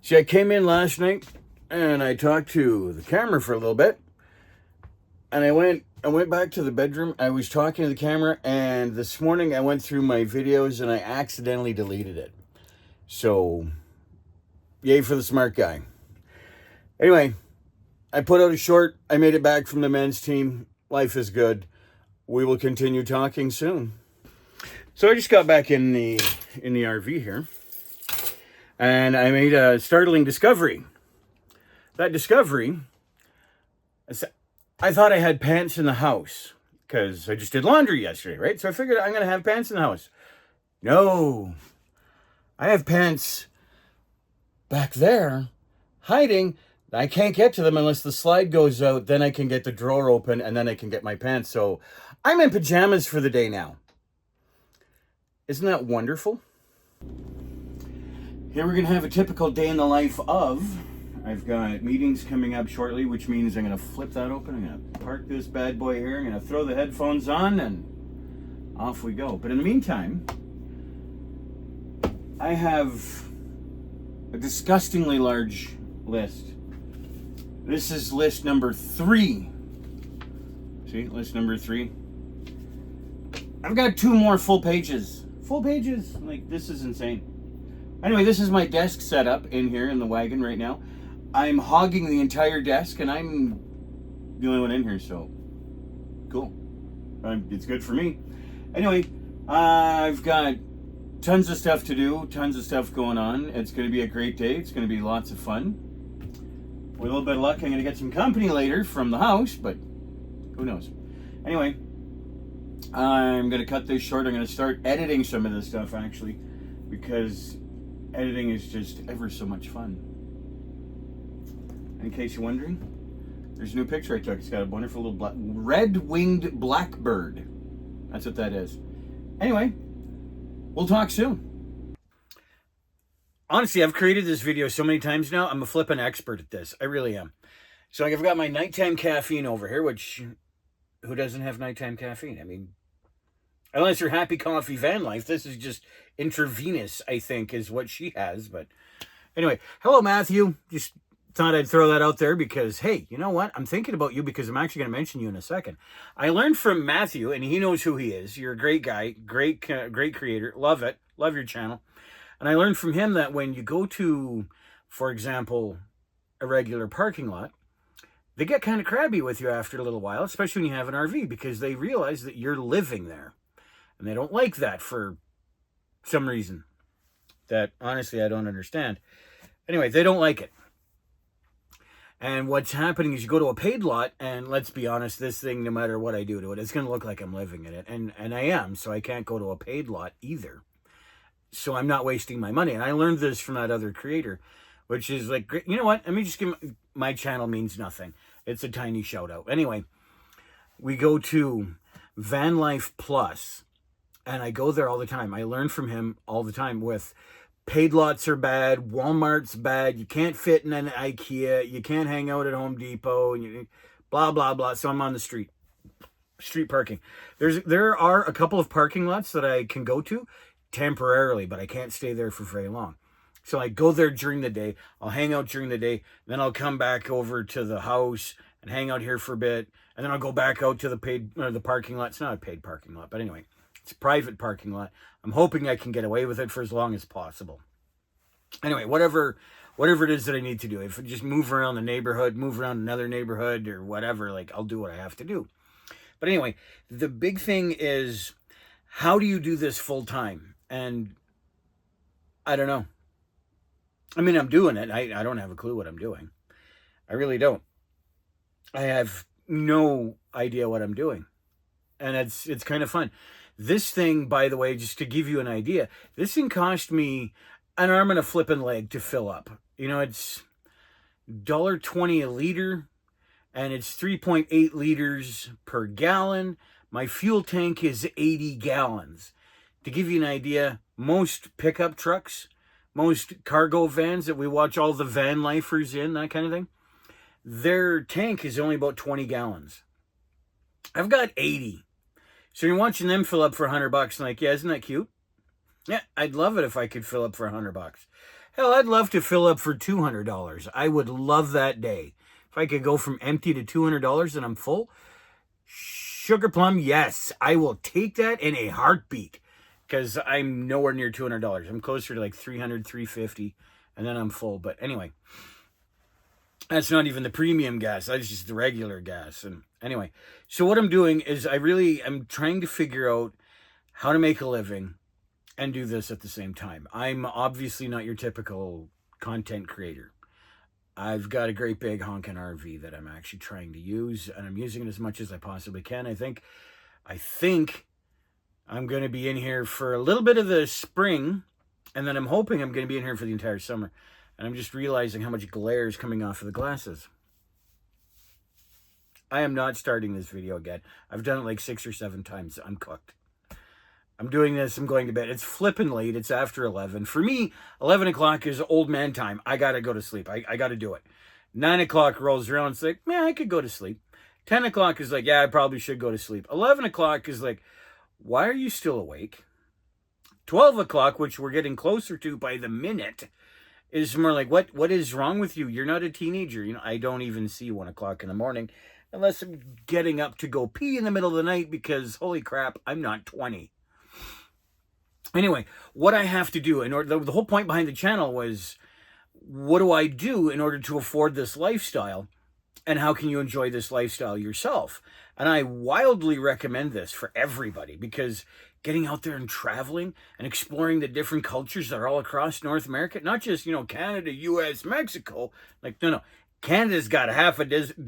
See, I came in last night and I talked to the camera for a little bit, and I went back to the bedroom. I was talking to the camera, and this morning I went through my videos and I accidentally deleted it. So, yay for the smart guy. Anyway, I put out a short. I made it back from the men's team. Life is good. We will continue talking soon. So I just got back in the RV here, and I made a startling discovery. That discovery, I thought I had pants in the house because I just did laundry yesterday, right? So I figured I'm going to have pants in the house. No, I have pants back there hiding. I can't get to them unless the slide goes out. Then I can get the drawer open and then I can get my pants. So I'm in pajamas for the day now. Isn't that wonderful? Here we're going to have a typical day in the life of. I've got meetings coming up shortly, which means I'm going to flip that open. I'm going to park this bad boy here. I'm going to throw the headphones on and off we go. But in the meantime, I have a disgustingly large list. This is list number 3. See, list number 3. I've got 2 more full pages. Full pages? Like, this is insane. Anyway, this is my desk setup in here in the wagon right now. I'm hogging the entire desk, and I'm the only one in here, so cool. It's good for me. Anyway, I've got tons of stuff to do, tons of stuff going on. It's going to be a great day. It's going to be lots of fun. With a little bit of luck, I'm going to get some company later from the house, but who knows. Anyway, I'm going to cut this short. I'm going to start editing some of this stuff, actually, because editing is just ever so much fun. In case you're wondering, there's a new picture I took. It's got a wonderful little red-winged blackbird. That's what that is. Anyway, we'll talk soon. Honestly, I've created this video so many times now, I'm a flippin' expert at this. I really am. So I've got my nighttime caffeine over here, which, who doesn't have nighttime caffeine? I mean, unless you're Happy Coffee Vanlife, this is just intravenous, I think, is what she has. But anyway, hello, Matthew. Just thought I'd throw that out there because, hey, you know what? I'm thinking about you because I'm actually going to mention you in a second. I learned from Matthew, and he knows who he is. You're a great guy, great creator. Love it. Love your channel. And I learned from him that when you go to, for example, a regular parking lot, they get kind of crabby with you after a little while, especially when you have an RV, because they realize that you're living there. And they don't like that for some reason that, honestly, I don't understand. Anyway, they don't like it. And what's happening is you go to a paid lot, and let's be honest, this thing, no matter what I do to it, it's going to look like I'm living in it. And I am, so I can't go to a paid lot either. So I'm not wasting my money. And I learned this from that other creator, which is like, you know what? Let me just give my channel means nothing. It's a tiny shout out. Anyway, we go to Vanlife Plus, and I go there all the time. I learn from him all the time with paid lots are bad, Walmart's bad, you can't fit in an IKEA, you can't hang out at Home Depot, and you, blah, blah, blah. So I'm on the street parking. There are a couple of parking lots that I can go to temporarily, but I can't stay there for very long. So I go there during the day, I'll hang out during the day, then I'll come back over to the house and hang out here for a bit, and then I'll go back out to the parking lot. It's not a paid parking lot, but anyway, it's a private parking lot. I'm hoping I can get away with it for as long as possible. Anyway, whatever it is that I need to do, if I just move around the neighborhood, move around another neighborhood or whatever, like, I'll do what I have to do. But anyway, the big thing is, how do you do this full time? And I don't know. I mean, I'm doing it. I don't have a clue what I'm doing. I really don't. I have no idea what I'm doing. And it's kind of fun. This thing, by the way, just to give you an idea, this thing cost me an arm and a flippin' leg to fill up. You know, it's $1.20 a liter, and it's 3.8 liters per gallon. My fuel tank is 80 gallons. To give you an idea, most pickup trucks, most cargo vans that we watch all the van lifers in, that kind of thing, their tank is only about 20 gallons. I've got 80. So you're watching them fill up for $100 and like, yeah, isn't that cute? Yeah, I'd love it if I could fill up for $100. Hell, I'd love to fill up for $200. I would love that day. If I could go from empty to $200 and I'm full, sugar plum, yes, I will take that in a heartbeat, because I'm nowhere near $200. I'm closer to like 300, 350, and then I'm full. But anyway, that's not even the premium gas. That's just the regular gas. And anyway, so what I'm doing is I'm trying to figure out how to make a living and do this at the same time. I'm obviously not your typical content creator. I've got a great big honking RV that I'm actually trying to use, and I'm using it as much as I possibly can. I think I'm going to be in here for a little bit of the spring, and then I'm hoping I'm going to be in here for the entire summer. And I'm just realizing how much glare is coming off of the glasses. I am not starting this video again. I've done it like 6 or 7 times. I'm cooked. I'm doing this. I'm going to bed. It's flipping late. It's after 11. For me, 11 o'clock is old man time. I got to go to sleep. I got to do it. 9 o'clock rolls around. It's like, man, I could go to sleep. 10 o'clock is like, yeah, I probably should go to sleep. 11 o'clock is like, why are you still awake? 12 o'clock, which we're getting closer to by the minute, is more like, what is wrong with you? You're not a teenager. You know, I don't even see 1 o'clock in the morning unless I'm getting up to go pee in the middle of the night, because holy crap, I'm not 20. Anyway, what I have to do in order, the whole point behind the channel was, what do I do in order to afford this lifestyle? And how can you enjoy this lifestyle yourself? And I wildly recommend this for everybody, because getting out there and traveling and exploring the different cultures that are all across North America, not just, you know, Canada, US, Mexico, like, no, Canada's got half a dozen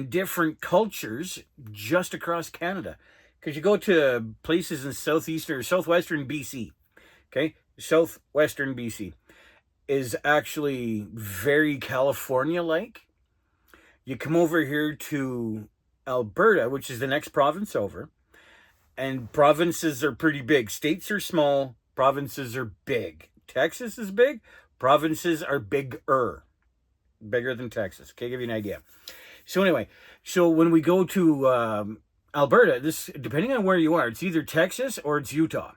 different cultures just across Canada. Because you go to places in southeastern or southwestern BC, okay? Southwestern BC is actually very California-like. You come over here to Alberta, which is the next province over, and provinces are pretty big. States are small, provinces are big. Texas is big, provinces are bigger than Texas. Okay, give you an idea. So anyway, so when we go to Alberta, this, depending on where you are, it's either Texas or it's Utah.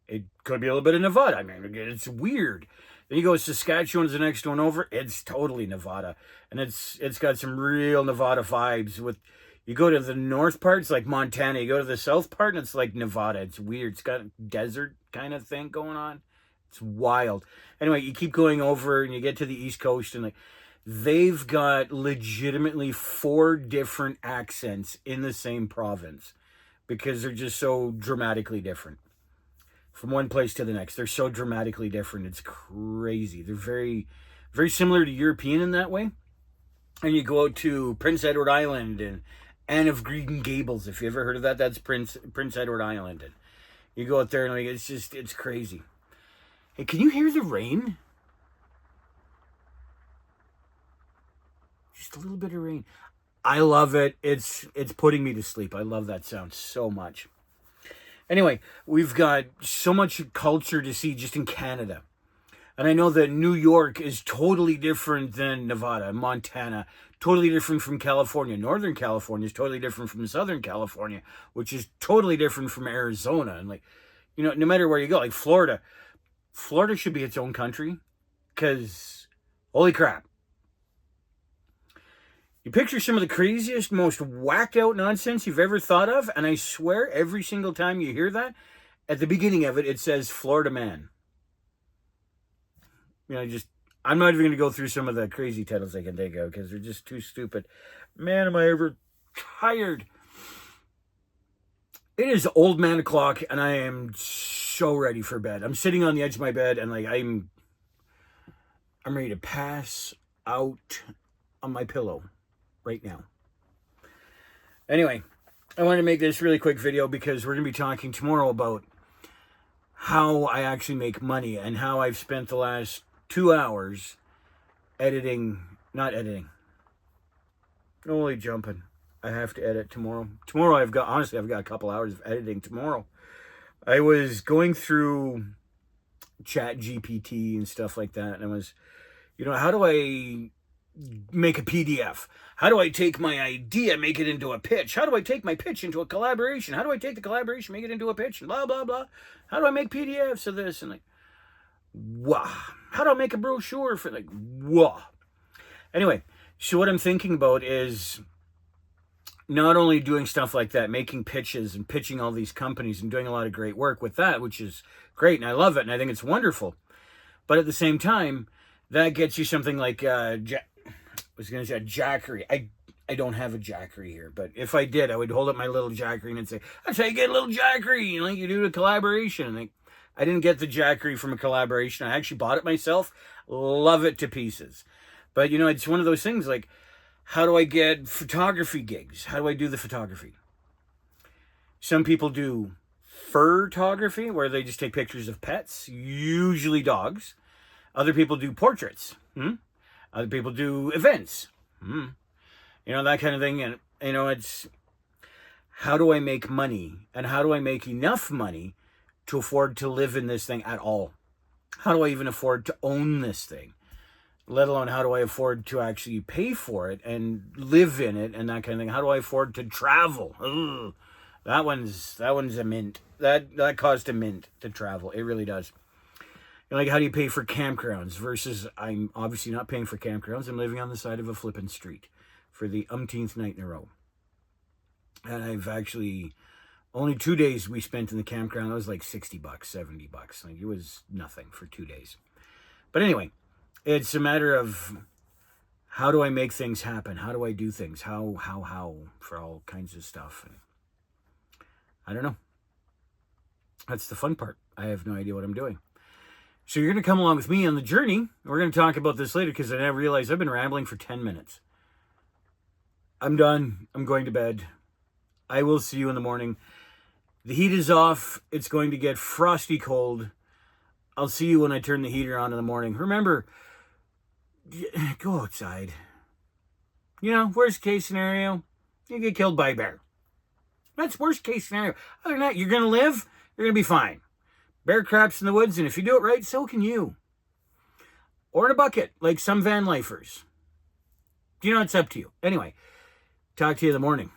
It could be a little bit of Nevada. I mean, it's weird. Then you go to Saskatchewan's the next one over. It's totally Nevada. And it's got some real Nevada vibes. With, you go to the north part, it's like Montana. You go to the south part, and it's like Nevada. It's weird. It's got a desert kind of thing going on. It's wild. Anyway, you keep going over, and you get to the East Coast, and like, they've got legitimately 4 different accents in the same province, because they're just so dramatically different. From one place to the next, they're so dramatically different. It's crazy. They're very, very similar to European in that way. And you go out to Prince Edward Island and Anne of Green Gables. If you ever heard of that, that's Prince Edward Island. And you go out there and like, it's crazy. Hey, can you hear the rain? Just a little bit of rain. I love it. It's putting me to sleep. I love that sound so much. Anyway, we've got so much culture to see just in Canada. And I know that New York is totally different than Nevada, Montana, totally different from California. Northern California is totally different from Southern California, which is totally different from Arizona. And like, you know, no matter where you go, like Florida should be its own country, because holy crap. You picture some of the craziest, most whacked out nonsense you've ever thought of, and I swear every single time you hear that, at the beginning of it, it says Florida man. You know, I'm not even going to go through some of the crazy titles I can think of, because they're just too stupid. Man, am I ever tired. It is old man o'clock, and I am so ready for bed. I'm sitting on the edge of my bed, and like, I'm ready to pass out on my pillow right now. Anyway, I wanted to make this really quick video because we're going to be talking tomorrow about how I actually make money and how I've spent the last 2 hours not editing. Holy jumping. I have to edit tomorrow. Tomorrow I've got a couple hours of editing tomorrow. I was going through Chat GPT and stuff like that, and I was, you know, how do I make a PDF? How do I take my idea, make it into a pitch? How do I take my pitch into a collaboration? How do I take the collaboration, make it into a pitch? And blah, blah, blah. How do I make PDFs of this? And like, wow. How do I make a brochure for like, wow. Anyway, so what I'm thinking about is not only doing stuff like that, making pitches and pitching all these companies and doing a lot of great work with that, which is great. And I love it. And I think it's wonderful. But at the same time, that gets you something like, I was going to say a jackery. I don't have a jackery here, but if I did, I would hold up my little jackery and say, that's how you get a little jackery. Like you do a collaboration. And I didn't get the jackery from a collaboration. I actually bought it myself. Love it to pieces. But, you know, it's one of those things like, how do I get photography gigs? How do I do the photography? Some people do photography, where they just take pictures of pets, usually dogs. Other people do portraits. Other people do events. You know, that kind of thing. And, you know, it's how do I make money? And how do I make enough money to afford to live in this thing at all? How do I even afford to own this thing? Let alone how do I afford to actually pay for it and live in it and that kind of thing? How do I afford to travel? Ugh. That one's a mint. That costs a mint to travel. It really does. Like, how do you pay for campgrounds versus I'm obviously not paying for campgrounds. I'm living on the side of a flippin' street for the umpteenth night in a row. And I've actually, only 2 days we spent in the campground. It was like $60, $70. Like, it was nothing for 2 days. But anyway, it's a matter of how do I make things happen? How do I do things? How for all kinds of stuff. And I don't know. That's the fun part. I have no idea what I'm doing. So you're going to come along with me on the journey. We're going to talk about this later because I now realize I've been rambling for 10 minutes. I'm done. I'm going to bed. I will see you in the morning. The heat is off. It's going to get frosty cold. I'll see you when I turn the heater on in the morning. Remember, go outside. You know, worst case scenario, you get killed by a bear. That's worst case scenario. Other than that, you're going to live. You're going to be fine. Bear craps in the woods, and if you do it right, so can you. Or in a bucket, like some van lifers. You know, it's up to you. Anyway, talk to you in the morning.